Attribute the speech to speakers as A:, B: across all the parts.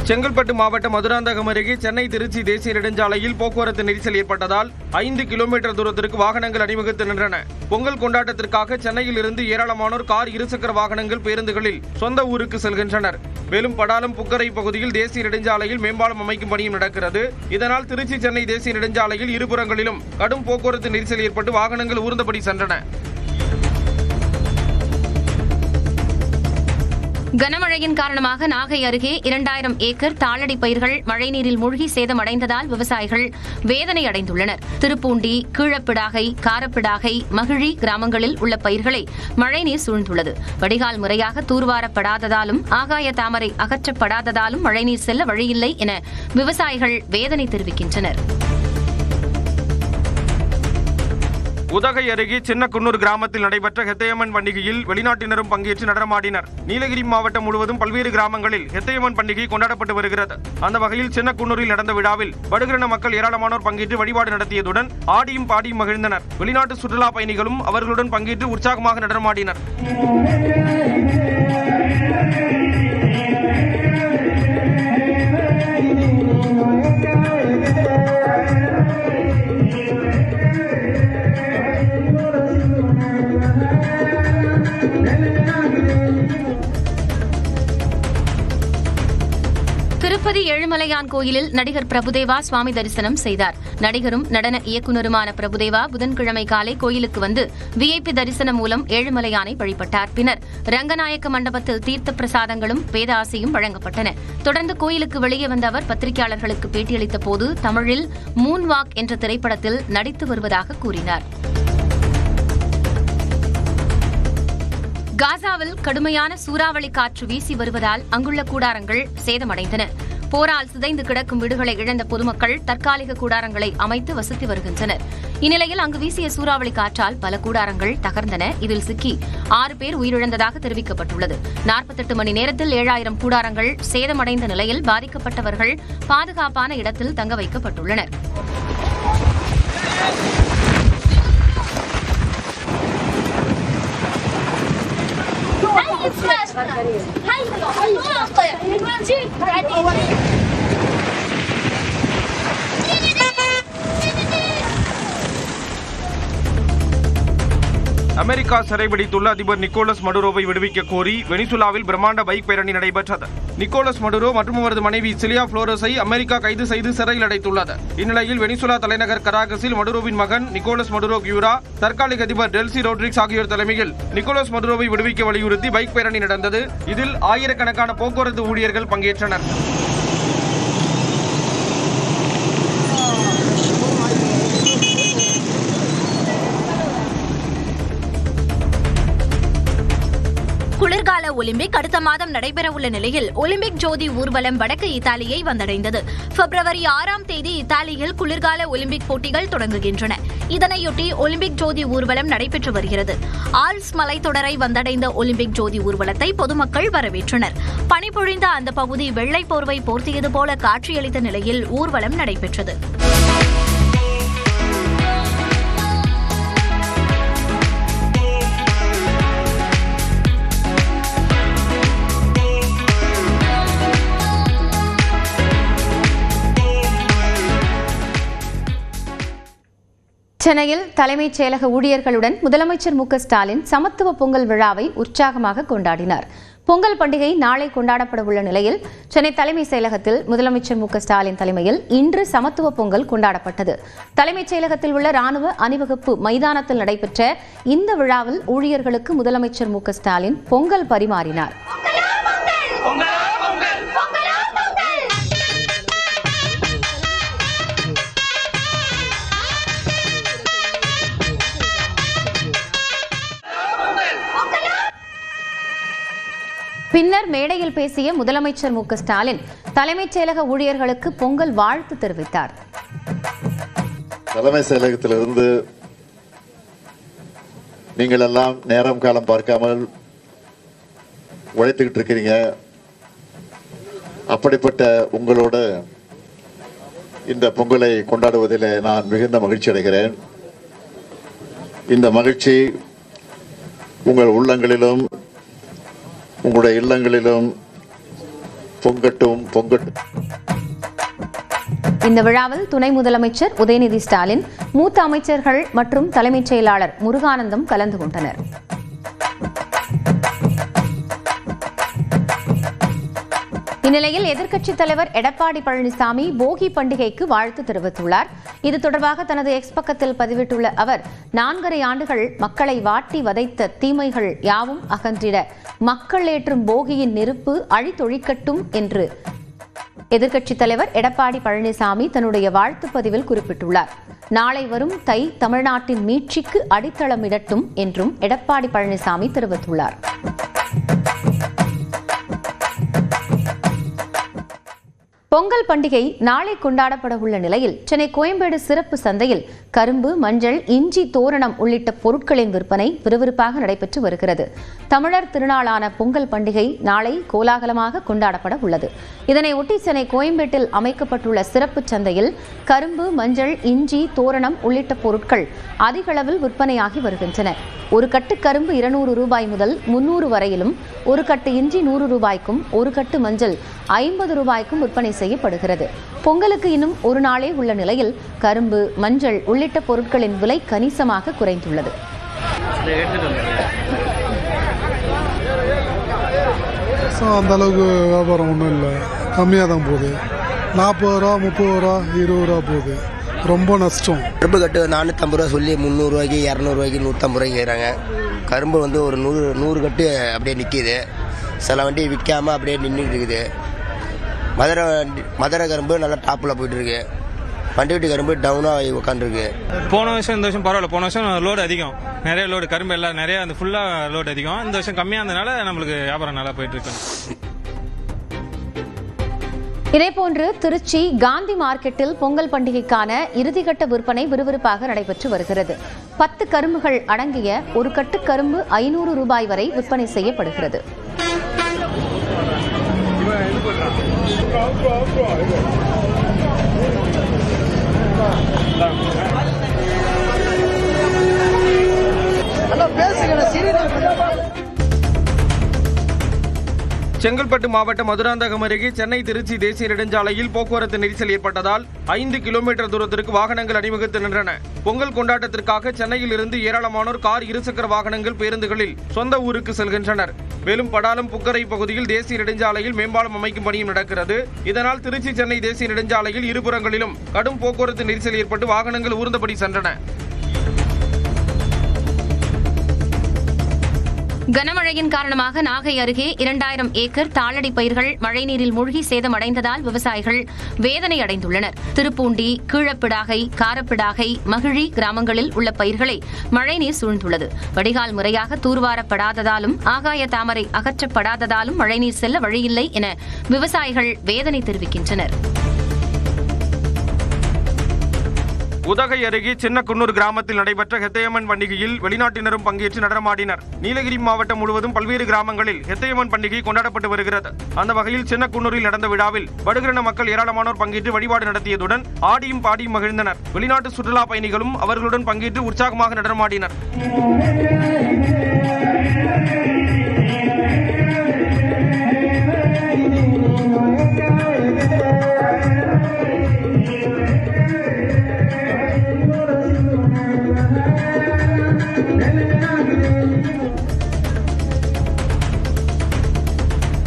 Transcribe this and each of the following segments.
A: செங்கல்பட்டு மாவட்டம் மதுராந்தகம் அருகே சென்னை திருச்சி தேசிய நெடுஞ்சாலையில் போக்குவரத்து நெரிசல் ஏற்பட்டதால் 5 கிலோமீட்டர் தூரத்திற்கு வாகனங்கள் அணிவகுத்து நின்றன. பொங்கல் கொண்டாட்டத்திற்காக சென்னையில் இருந்து ஏராளமானோர் கார், இருசக்கர வாகனங்கள், பேருந்துகளில் சொந்த ஊருக்கு செல்கின்றனர். மேலும் படாலம் புக்கரை பகுதியில் தேசிய நெடுஞ்சாலையில் மேம்பாலம் அமைக்கும் பணியும் நடக்கிறது. இதனால் திருச்சி சென்னை தேசிய நெடுஞ்சாலையில் இருபுறங்களிலும் கடும் போக்குவரத்து நெரிசல் ஏற்பட்டு வாகனங்கள் ஊர்ந்தபடி சென்றன.
B: கனமழையின் காரணமாக நாகை அருகே 2000 ஏக்கர் தாளடி பயிர்கள் மழைநீரில் மூழ்கி சேதமடைந்ததால் விவசாயிகள் வேதனை அடைந்துள்ளனர். திருப்பூண்டி, கீழப்பிடாகை, காரப்பிடாகை, மகிழி கிராமங்களில் உள்ள பயிர்களை மழைநீர் சூழ்ந்துள்ளது. வடிகால் முறையாக தூர்வாரப்படாததாலும் ஆகாய தாமரை அகற்றப்படாததாலும் மழைநீர் செல்ல வழியில்லை என விவசாயிகள் வேதனை தெரிவிக்கின்றனர்.
A: உதகை அருகே சின்னக்குன்னூர் கிராமத்தில் நடைபெற்ற ஹெத்தையம்மன் பண்டிகையில் வெளிநாட்டினரும் பங்கேற்று நடனமாடினர். நீலகிரி மாவட்டம் முழுவதும் பல்வேறு கிராமங்களில் ஹெத்தையம்மன் பண்டிகை கொண்டாடப்பட்டு வருகிறது. அந்த வகையில் சின்னக்குன்னூரில் நடந்த விழாவில் படுகிரண மக்கள் ஏராளமானோர் பங்கேற்று வழிபாடு நடத்தியதுடன் ஆடியும் பாடியும் மகிழ்ந்தனர். வெளிநாட்டு சுற்றுலா பயணிகளும் அவர்களுடன் பங்கேற்று உற்சாகமாக நடனமாடினர்.
B: திருப்பதி ஏழுமலையான் கோயிலில் நடிகர் பிரபுதேவா சுவாமி தரிசனம் செய்தார். நடிகரும் நடன இயக்குநருமான பிரபுதேவா புதன்கிழமை காலை கோயிலுக்கு வந்து VIP தரிசனம் மூலம் ஏழுமலையானை வழிபட்டார். பின்னர் ரங்கநாயக்க மண்டபத்தில் தீர்த்த பிரசாதங்களும் வேதாசியும் வழங்கப்பட்டன. தொடர்ந்து கோயிலுக்கு வெளியே வந்த அவர் பத்திரிகையாளர்களுக்கு பேட்டியளித்த போது தமிழில் மூன் வாக் என்ற திரைப்படத்தில் நடித்து வருவதாக கூறினார். காசாவில் கடுமையான சூறாவளி காற்று வீசி வருவதால் அங்குள்ள கூடாரங்கள் சேதமடைந்தன. போரால் சிதைந்து கிடக்கும் வீடுகளை இழந்த பொதுமக்கள் தற்காலிக கூடாரங்களை அமைத்து வசித்து வருகின்றனர். இந்நிலையில் அங்கு வீசிய சூறாவளி காற்றால் பல கூடாரங்கள் தகர்ந்தன. இதில் சிக்கி 6 பேர் உயிரிழந்ததாக தெரிவிக்கப்பட்டுள்ளது. 48 மணி நேரத்தில் 7000 கூடாரங்கள் சேதமடைந்த நிலையில் பாதிக்கப்பட்டவர்கள் பாதுகாப்பான இடத்தில் தங்க வைக்கப்பட்டுள்ளனர்.
A: அமெரிக்கா சிறைபிடித்துள்ள அதிபர் நிக்கோலஸ் மடுரோவை விடுவிக்க கோரி வெனிசுலாவில் பிரம்மாண்ட பைக் பேரணி நடைபெற்றது. நிக்கோலஸ் மடுரோ மற்றும் அவரது மனைவி சிலியா புளோரஸை அமெரிக்கா கைது செய்து சிறையில் அடைத்துள்ளது. இந்நிலையில் வெனிசுலா தலைநகர் கராகஸில் மடுரோவின் மகன் நிக்கோலஸ் மடுரோ கியூரா, தற்காலிக அதிபர் டெல்சி ரோட்ரிக்ஸ் ஆகியோர் தலைமையில் நிக்கோலஸ் மடுரோவை விடுவிக்க வலியுறுத்தி பைக் பேரணி நடந்தது. இதில் ஆயிரக்கணக்கான போக்குவரத்து ஊழியர்கள் பங்கேற்றனர்.
C: குளிர்கால ஒலிம்பிக் அடுத்த மாதம் நடைபெறவுள்ள நிலையில் ஒலிம்பிக் ஜோதி ஊர்வலம் வடக்கு இத்தாலியை வந்தடைந்தது. பிப்ரவரி 6ஆம் தேதி இத்தாலியில் குளிர்கால ஒலிம்பிக் போட்டிகள் தொடங்குகின்றன. இதனையொட்டி ஒலிம்பிக் ஜோதி ஊர்வலம் நடைபெற்று வருகிறது. ஆல்ப்ஸ் மலைத்தொடரை வந்தடைந்த ஒலிம்பிக் ஜோதி ஊர்வலத்தை பொதுமக்கள் வரவேற்றனர். பனிபொழிந்த அந்த பகுதி வெள்ளை போர்வை போர்த்தியது போல காட்சியளித்த நிலையில் ஊர்வலம் நடைபெற்றது.
B: சென்னையில் தலைமைச் செயலக ஊழியர்களுடன் முதலமைச்சர் மு க ஸ்டாலின் சமத்துவ பொங்கல் விழாவை உற்சாகமாக கொண்டாடினார். பொங்கல் பண்டிகை நாளை கொண்டாடப்பட உள்ள நிலையில் சென்னை தலைமைச் செயலகத்தில் முதலமைச்சர் மு க ஸ்டாலின் தலைமையில் இன்று சமத்துவ பொங்கல் கொண்டாடப்பட்டது. தலைமைச் செயலகத்தில் உள்ள ராணுவ அணிவகுப்பு மைதானத்தில் நடைபெற்ற இந்த விழாவில் ஊழியர்களுக்கு முதலமைச்சர் மு க ஸ்டாலின் பொங்கல் பரிமாறினார். பின்னர் மேடையில் பேசிய முதலமைச்சர் மு க ஸ்டாலின் தலைமைச் செயலக ஊழியர்களுக்கு பொங்கல் வாழ்த்து தெரிவித்தார்.
D: தலைமைச் செயலகத்திலிருந்து நீங்கள் எல்லாம் நேரம் காலம் பார்க்காமல் உழைத்துக்கிட்டு இருக்கிறீங்க. அப்படிப்பட்ட உங்களோடு இந்த பொங்கலை கொண்டாடுவதில் நான் மிகுந்த மகிழ்ச்சி அடைகிறேன். இந்த மகிழ்ச்சி உங்கள் உள்ளங்களிலும் உங்களுடைய இல்லங்களிலும் பொங்கட்டும் பொங்கட்டும்.
B: இந்த விழாவில் துணை முதலமைச்சர் உதயநிதி ஸ்டாலின், மூத்த அமைச்சர்கள் மற்றும் தலைமைச் செயலாளர் முருகானந்தம் கலந்து கொண்டனர். இந்நிலையில் எதிர்க்கட்சித் தலைவர் எடப்பாடி பழனிசாமி போகி பண்டிகைக்கு வாழ்த்து தெரிவித்துள்ளார். இது தொடர்பாக தனது எக்ஸ் பக்கத்தில் பதிவிட்டுள்ள அவர், 4.5 ஆண்டுகள் மக்களை வாட்டி வதைத்த தீமைகள் யாவும் அகன்றிட மக்கள் ஏற்றும் போகியின் நெருப்பு அழித்தொழிக்கட்டும் என்று எதிர்க்கட்சித் தலைவர் எடப்பாடி பழனிசாமி தன்னுடைய வாழ்த்து பதிவில் குறிப்பிட்டுள்ளார். நாளை வரும் தை தமிழ்நாட்டின் மீட்சிக்கு அடித்தளமிடட்டும் என்றும் எடப்பாடி பழனிசாமி தெரிவித்துள்ளார். பொங்கல் பண்டிகை நாளை கொண்டாடப்பட உள்ள நிலையில் சென்னை கோயம்பேடு சிறப்பு சந்தையில் கரும்பு, மஞ்சள், இஞ்சி, தோரணம் உள்ளிட்ட பொருட்களின் விற்பனை விறுவிறுப்பாக நடைபெற்று வருகிறது. தமிழர் திருநாளான பொங்கல் பண்டிகை நாளை கோலாகலமாக கொண்டாடப்பட உள்ளது. இதனையொட்டி சென்னை கோயம்பேட்டில் அமைக்கப்பட்டுள்ள சிறப்பு சந்தையில் கரும்பு, மஞ்சள், இஞ்சி, தோரணம் உள்ளிட்ட பொருட்கள் அதிக அளவில் விற்பனையாகி வருகின்றன. ஒரு கட்டு கரும்பு 200 ரூபாய் முதல் 300 வரையிலும், ஒரு கட்டு இஞ்சி 100 ரூபாய்க்கும், ஒரு கட்டு மஞ்சள் 50 ரூபாய்க்கும் விற்பனை செய்யப்படுகிறது. பொங்கலுக்கு இன்னும் ஒரு நாளே உள்ள நிலையில் கரும்பு, மஞ்சள் உள்ளிட்ட பொருட்களின் விலை கணிசமாக குறைந்துள்ளது.
E: அந்த அளவுக்கு வியாபாரம் ஒன்றும் இல்லை, கம்மியாக தான் போகுது. 40 ரூபா, 30 ரூபா, 20 ரூபா போகுது. ரொம்ப நஷ்டம்.
F: கரும்பு கட்டு 450 ரூபா சொல்லி 300 ரூபாய்க்கு, 200 ரூபாய்க்கு, 150 ரூபாய்க்கு கேட்குறாங்க. கரும்பு வந்து ஒரு 100 கட்டு அப்படியே நிற்கிது. சில வண்டி விற்காமல் அப்படியே நின்றுட்டு இருக்குது. மதுரை கரும்பு நல்லா டாப்பில் போயிட்டு இருக்கு. வண்டி கரும்பு டவுனாக உட்காந்துருக்கு.
G: போன வருஷம் இந்த வருஷம் பரவாயில்ல. போன வருஷம் லோடு அதிகம், நிறைய லோடு கரும்பு எல்லாம் நிறைய அந்த ஃபுல்லாக லோடு அதிகம். இந்த வருஷம் கம்மியாக இருந்ததுனால நம்மளுக்கு வியாபாரம் நல்லா போயிட்டு இருக்கு.
B: இதேபோன்று திருச்சி காந்தி மார்க்கெட்டில் பொங்கல் பண்டிகைக்கான இறுதிக்கட்ட விற்பனை விறுவிறுப்பாக நடைபெற்று வருகிறது. 10 கரும்புகள் அடங்கிய ஒரு கட்டு கரும்பு 500 ரூபாய் வரை விற்பனை செய்யப்படுகிறது.
A: செங்கல்பட்டு மாவட்டம் மதுராந்தகம் அருகே சென்னை திருச்சி தேசிய நெடுஞ்சாலையில் போக்குவரத்து நெரிசல் ஏற்பட்டதால் 5 கிலோமீட்டர் தூரத்திற்கு வாகனங்கள் அணிவகுத்து நின்றன. பொங்கல் கொண்டாட்டத்திற்காக சென்னையில் இருந்து ஏராளமானோர் கார், இருசக்கர வாகனங்கள், பேருந்துகளில் சொந்த ஊருக்கு செல்கின்றனர். மேலும் படாலம், புக்கரை பகுதியில் தேசிய நெடுஞ்சாலையில் மேம்பாலம் அமைக்கும் பணியும் நடக்கிறது. இதனால் திருச்சி சென்னை தேசிய நெடுஞ்சாலையில் இருபுறங்களிலும் கடும் போக்குவரத்து நெரிசல் ஏற்பட்டு வாகனங்கள் ஊர்ந்தபடி சென்றன.
B: கனமழையின் காரணமாக நாகை அருகே 2000 ஏக்கர் தாளடி பயிர்கள் மழைநீரில் மூழ்கி சேதமடைந்ததால் விவசாயிகள் வேதனை அடைந்துள்ளனர். திருப்பூண்டி, கீழப்பிடாகை, காரப்பிடாகை, மகிழி கிராமங்களில் உள்ள பயிர்களை மழைநீர் சூழ்ந்துள்ளது. வடிகால் முறையாக தூர்வாரப்படாததாலும் ஆகாய தாமரை அகற்றப்படாததாலும் மழைநீர் செல்ல வழியில்லை என விவசாயிகள் வேதனை தெரிவிக்கின்றனர்.
A: உதகை அருகே சின்னக்குன்னூர் கிராமத்தில் நடைபெற்ற ஹெத்தையம்மன் பண்டிகையில் வெளிநாட்டினரும் பங்கேற்று நடனமாடினர். நீலகிரி மாவட்டம் முழுவதும் பல்வேறு கிராமங்களில் ஹெத்தையம்மன் பண்டிகை கொண்டாடப்பட்டு வருகிறது. அந்த வகையில் சின்னக்குன்னூரில் நடந்த விழாவில் படுகிரண மக்கள் ஏராளமானோர் பங்கேற்று வழிபாடு நடத்தியதுடன் ஆடியும் பாடியும் மகிழ்ந்தனர். வெளிநாட்டு சுற்றுலா பயணிகளும் அவர்களுடன் பங்கேற்று உற்சாகமாக நடனமாடினர்.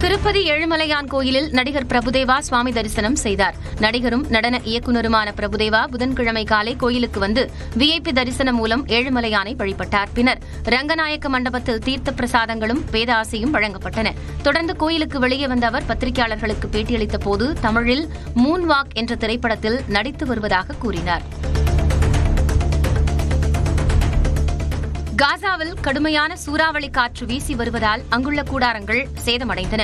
B: திருப்பதி ஏழுமலையான் கோயிலில் நடிகர் பிரபுதேவா சுவாமி தரிசனம் செய்தார். நடிகரும் நடன இயக்குநருமான பிரபுதேவா புதன்கிழமை காலை கோயிலுக்கு வந்து VIP தரிசனம் மூலம் ஏழுமலையானை வழிபட்டார். பின்னர் ரங்கநாயக்க மண்டபத்தில் தீர்த்த பிரசாதங்களும் வேதாசியும் வழங்கப்பட்டன. தொடர்ந்து கோயிலுக்கு வெளியே வந்த அவர் பத்திரிகையாளர்களுக்கு பேட்டியளித்த போது தமிழில் மூன் வாக் என்ற திரைப்படத்தில் நடித்து வருவதாக கூறினார். காசாவில் கடுமையான சூறாவளி காற்று வீசி வருவதால் அங்குள்ள கூடாரங்கள் சேதமடைந்தன.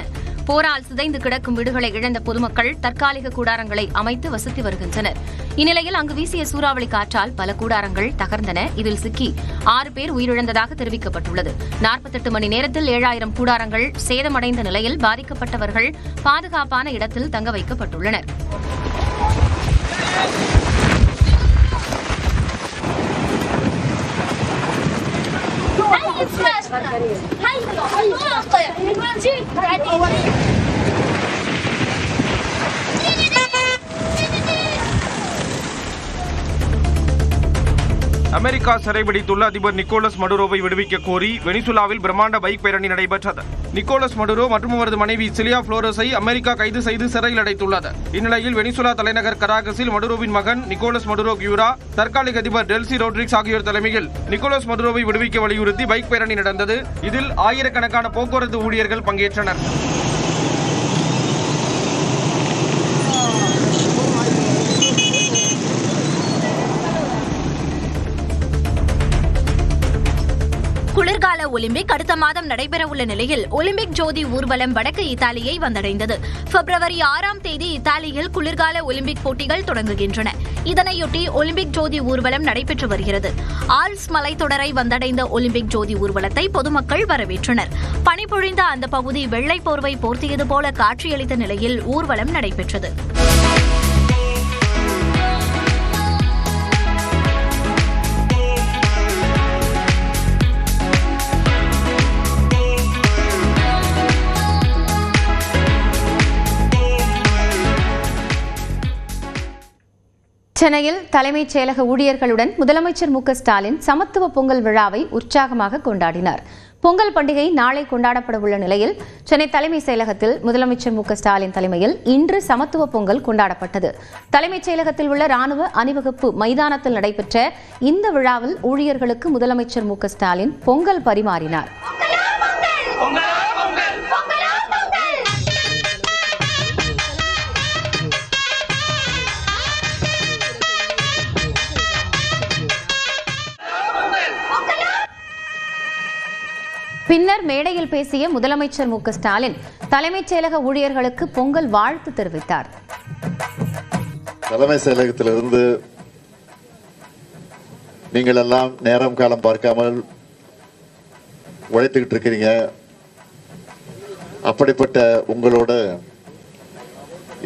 B: போரால் சிதைந்து கிடக்கும் வீடுகளை இழந்த பொதுமக்கள் தற்காலிக கூடாரங்களை அமைத்து வசித்து வருகின்றனர். இந்நிலையில் அங்கு வீசிய சூறாவளி காற்றால் பல கூடாரங்கள் தகர்ந்தன. இதில் சிக்கி 6 பேர் உயிரிழந்ததாக தெரிவிக்கப்பட்டுள்ளது. 48 மணி நேரத்தில் 7000 கூடாரங்கள் சேதமடைந்த நிலையில் பாதிக்கப்பட்டவர்கள் பாதுகாப்பான இடத்தில் தங்க வைக்கப்பட்டுள்ளனர்.
A: அமெரிக்கா சிறைபிடித்துள்ள அதிபர் நிக்கோலஸ் மடுரோவை விடுவிக்க கோரி வெனிசுலாவில் பிரம்மாண்ட பைக் பேரணி நடைபெற்றது. நிக்கோலஸ் மடுரோ மற்றும் அவரது மனைவி சிலியா புளோரஸை அமெரிக்கா கைது செய்து சிறையில் அடைத்துள்ளது. இந்நிலையில் வெனிசுலா தலைநகர் கராகஸில் மடுரோவின் மகன் நிக்கோலஸ் மடுரோ கியூரா, தற்காலிக அதிபர் டெல்சி ரோட்ரிக்ஸ் ஆகியோர் தலைமையில் நிக்கோலஸ் மடுரோவை விடுவிக்க வலியுறுத்தி பைக் பேரணி நடந்தது. இதில் ஆயிரக்கணக்கான போக்குவரத்து ஊழியர்கள் பங்கேற்றனர்.
C: குளிர்கால ஒலிம்பிக் அடுத்த மாதம் நடைபெறவுள்ள நிலையில் ஒலிம்பிக் ஜோதி ஊர்வலம் வடக்கு இத்தாலியை வந்தடைந்தது. பிப்ரவரி 6ஆம் தேதி இத்தாலியில் குளிர்கால ஒலிம்பிக் போட்டிகள் தொடங்குகின்றன. இதனையொட்டி ஒலிம்பிக் ஜோதி ஊர்வலம் நடைபெற்று வருகிறது. ஆல்ப்ஸ் மலைத்தொடரை வந்தடைந்த ஒலிம்பிக் ஜோதி ஊர்வலத்தை பொதுமக்கள் வரவேற்றனர். பனிபொழிந்த அந்த பகுதி வெள்ளை போர்வை போர்த்தியது போல காட்சியளித்த நிலையில் ஊர்வலம் நடைபெற்றது.
B: சென்னையில் தலைமைச் செயலக ஊழியர்களுடன் முதலமைச்சர் மு க ஸ்டாலின் சமத்துவ பொங்கல் விழாவை உற்சாகமாக கொண்டாடினார். பொங்கல் பண்டிகை நாளை கொண்டாடப்பட உள்ள நிலையில் சென்னை தலைமைச் செயலகத்தில் முதலமைச்சர் மு க ஸ்டாலின் தலைமையில் இன்று சமத்துவ பொங்கல் கொண்டாடப்பட்டது. தலைமைச் செயலகத்தில் உள்ள ராணுவ அணிவகுப்பு மைதானத்தில் நடைபெற்ற இந்த விழாவில் ஊழியர்களுக்கு முதலமைச்சர் மு க ஸ்டாலின் பொங்கல் பரிமாறினார். பின்னர் மேடையில் பேசிய முதலமைச்சர் மு க ஸ்டாலின் தலைமைச் செயலக ஊழியர்களுக்கு பொங்கல் வாழ்த்து தெரிவித்தார்.
D: தலைமை செயலகத்திலிருந்து நீங்கள் எல்லாம் நேரம் காலம் பார்க்காமல் உழைத்துக்கிட்டு இருக்கிறீங்க. அப்படிப்பட்ட உங்களோட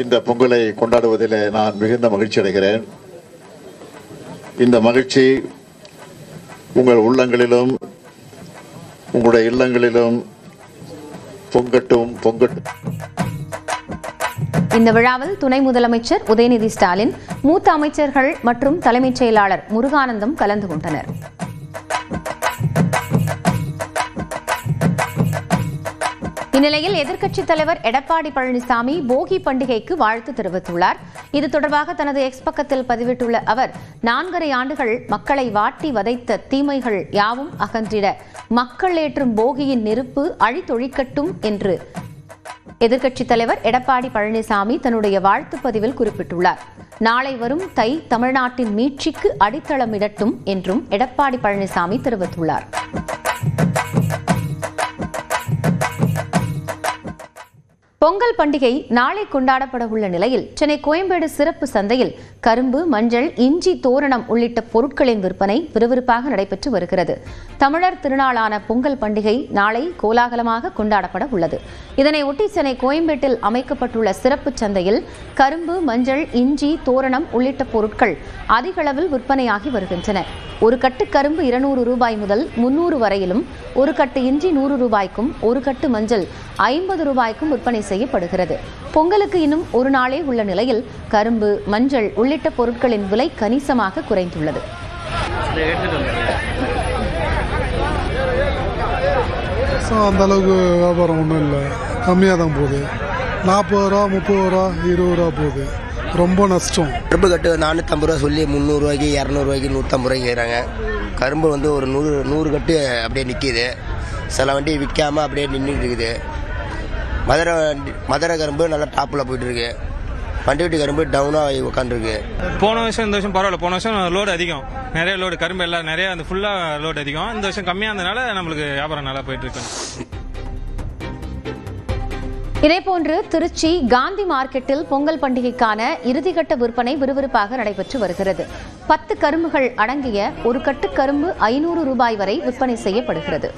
D: இந்த பொங்கலை கொண்டாடுவதில் நான் மிகுந்த மகிழ்ச்சி அடைகிறேன். இந்த மகிழ்ச்சி உங்கள் உள்ளங்களிலும் உங்களுடைய இல்லங்களிலும் பொங்கட்டும் பொங்கட்டும்.
B: இந்த விழாவில் துணை முதலமைச்சர் உதயநிதி ஸ்டாலின், மூத்த அமைச்சர்கள் மற்றும் தலைமைச் செயலாளர் முருகானந்தம் கலந்து கொண்டனர். இந்நிலையில் எதிர்க்கட்சித் தலைவர் எடப்பாடி பழனிசாமி போகி பண்டிகைக்கு வாழ்த்து தெரிவித்துள்ளார். இது தொடர்பாக தனது எக்ஸ் பக்கத்தில் பதிவிட்டுள்ள அவர், 4.5 ஆண்டுகள் மக்களை வாட்டி வதைத்த தீமைகள் யாவும் அகன்றிட மக்கள் ஏற்றும் போகியின் நெருப்பு அழித்தொழிக்கட்டும் என்று எதிர்க்கட்சித் தலைவர் எடப்பாடி பழனிசாமி தன்னுடைய வாழ்த்து பதிவில் குறிப்பிட்டுள்ளார். நாளை வரும் தை தமிழ்நாட்டின் மீட்சிக்கு அடித்தளமிடட்டும் என்றும் எடப்பாடி பழனிசாமி தெரிவித்துள்ளார். பொங்கல் பண்டிகை நாளை கொண்டாடப்பட உள்ள நிலையில் சென்னை கோயம்பேடு சிறப்பு சந்தையில் கரும்பு, மஞ்சள், இஞ்சி, தோரணம் உள்ளிட்ட பொருட்களின் விற்பனை விறுவிறுப்பாக நடைபெற்று வருகிறது. தமிழர் திருநாளான பொங்கல் பண்டிகை நாளை கோலாகலமாக கொண்டாடப்பட உள்ளது. இதனையொட்டி சென்னை கோயம்பேட்டில் அமைக்கப்பட்டுள்ள சிறப்பு சந்தையில் கரும்பு, மஞ்சள், இஞ்சி, தோரணம் உள்ளிட்ட பொருட்கள் அதிக அளவில் விற்பனையாகி வருகின்றன. ஒரு கட்டு கரும்பு 200 ரூபாய் முதல் 300 வரையிலும், ஒரு கட்டு இஞ்சி 100 ரூபாய்க்கும், ஒரு கட்டு மஞ்சள் 50 ரூபாய்க்கும் விற்பனை செய்யப்படுகிறது. பொங்கலுக்கு இன்னும் ஒரு நாளே உள்ள நிலையில் கரும்பு, மஞ்சள் உள்ளிட்ட பொருட்களின் விலை கணிசமாக குறைந்துள்ளது.
E: அந்த அளவுக்கு வியாபாரம் ஒன்றும் இல்லை, கம்மியாக தான் போகுது. 40 ரூபா, 30 ரூபா, 20 ரூபா போகுது. ரொம்ப நஷ்டம்.
F: கரும்பு கட்டு 450 ரூபா சொல்லி 300 ரூபாய்க்கு, 200 ரூபாய்க்கு, 150 ரூபாய்க்கு கேட்குறாங்க. கரும்பு வந்து ஒரு 100 கட்டு அப்படியே நிற்கிது. சில வண்டி விற்காமல் அப்படியே நின்றுட்டு இருக்குது. மதுரை கரும்பு நல்லா டாப்பில் போயிட்டுருக்கு. பண்டிகை கரும்பு டவுனாக உட்காந்துருக்கு.
G: போன வருஷம் இந்த வருஷம் பரவாயில்ல. போன வருஷம் லோடு அதிகம், நிறைய லோடு கரும்பு எல்லாம் நிறைய அந்த ஃபுல்லாக லோடு அதிகம். இந்த வருஷம் கம்மியாக இருந்ததுனால நம்மளுக்கு வியாபாரம் நல்லா போயிட்டு இருக்கு.
B: இதேபோன்று திருச்சி காந்தி மார்க்கெட்டில் பொங்கல் பண்டிகைக்கான இறுதிக்கட்ட விற்பனை விறுவிறுப்பாக நடைபெற்று வருகிறது. 10 கரும்புகள் அடங்கிய ஒரு கட்டு கரும்பு 500 ரூபாய் வரை விற்பனை செய்யப்படுகிறது.